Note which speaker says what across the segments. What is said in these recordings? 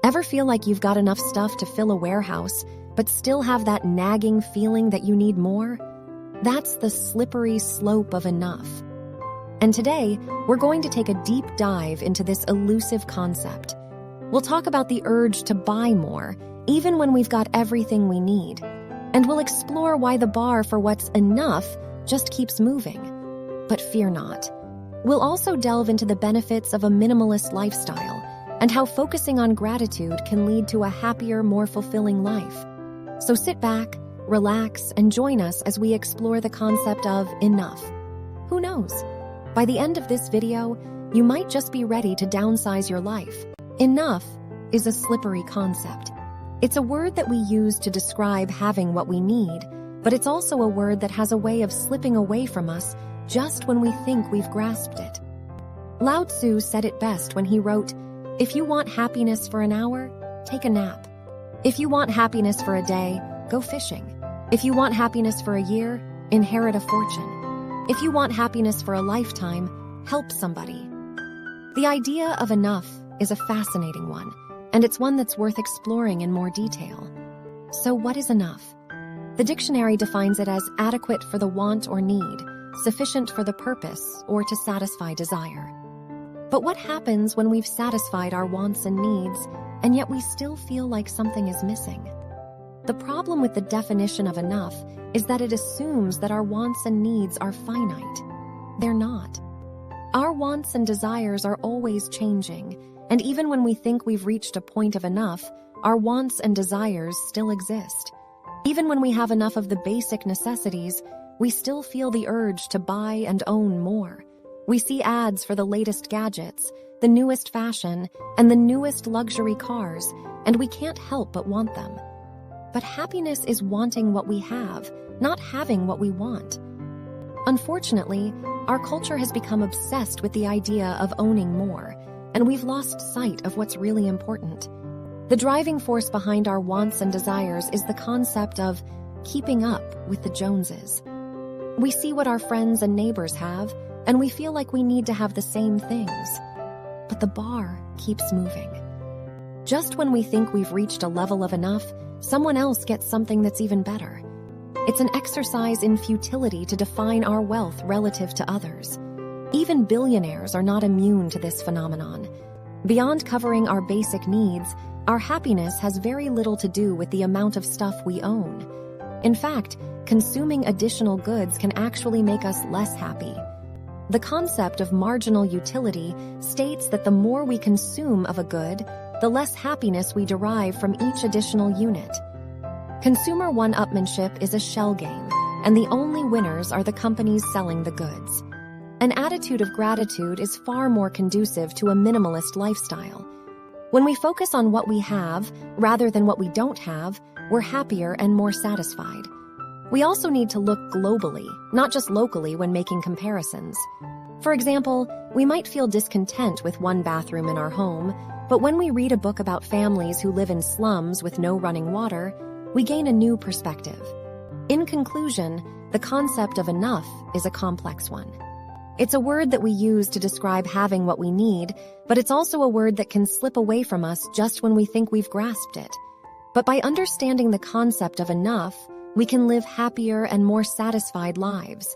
Speaker 1: Ever feel like you've got enough stuff to fill a warehouse, but still have that nagging feeling that you need more? That's the slippery slope of enough. And today, we're going to take a deep dive into this elusive concept. We'll talk about the urge to buy more, even when we've got everything we need. And we'll explore why the bar for what's enough just keeps moving. But fear not. We'll also delve into the benefits of a minimalist lifestyle and how focusing on gratitude can lead to a happier, more fulfilling life. So sit back, relax, and join us as we explore the concept of enough. Who knows? By the end of this video, you might just be ready to downsize your life. Enough is a slippery concept. It's a word that we use to describe having what we need, but it's also a word that has a way of slipping away from us just when we think we've grasped it. Lao Tzu said it best when he wrote, "If you want happiness for an hour, take a nap. If you want happiness for a day, go fishing. If you want happiness for a year, inherit a fortune. If you want happiness for a lifetime, help somebody." The idea of enough is a fascinating one, and it's one that's worth exploring in more detail. So what is enough? The dictionary defines it as adequate for the want or need, sufficient for the purpose or to satisfy desire. But what happens when we've satisfied our wants and needs, and yet we still feel like something is missing? The problem with the definition of enough is that it assumes that our wants and needs are finite. They're not. Our wants and desires are always changing, and even when we think we've reached a point of enough, our wants and desires still exist. Even when we have enough of the basic necessities, we still feel the urge to buy and own more. We see ads for the latest gadgets, the newest fashion, and the newest luxury cars, and we can't help but want them. But happiness is wanting what we have, not having what we want. Unfortunately, our culture has become obsessed with the idea of owning more, and we've lost sight of what's really important. The driving force behind our wants and desires is the concept of keeping up with the Joneses. We see what our friends and neighbors have, and we feel like we need to have the same things. But the bar keeps moving. Just when we think we've reached a level of enough, someone else gets something that's even better. It's an exercise in futility to define our wealth relative to others. Even billionaires are not immune to this phenomenon. Beyond covering our basic needs, our happiness has very little to do with the amount of stuff we own. In fact, consuming additional goods can actually make us less happy. The concept of marginal utility states that the more we consume of a good, the less happiness we derive from each additional unit. Consumer one-upmanship is a shell game, and the only winners are the companies selling the goods. An attitude of gratitude is far more conducive to a minimalist lifestyle. When we focus on what we have rather than what we don't have, we're happier and more satisfied. We also need to look globally, not just locally when making comparisons. For example, we might feel discontent with one bathroom in our home, but when we read a book about families who live in slums with no running water, we gain a new perspective. In conclusion, the concept of enough is a complex one. It's a word that we use to describe having what we need, but it's also a word that can slip away from us just when we think we've grasped it. But by understanding the concept of enough, we can live happier and more satisfied lives.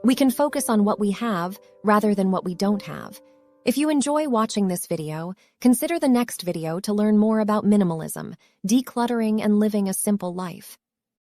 Speaker 1: We can focus on what we have rather than what we don't have. If you enjoy watching this video, consider the next video to learn more about minimalism, decluttering, and living a simple life.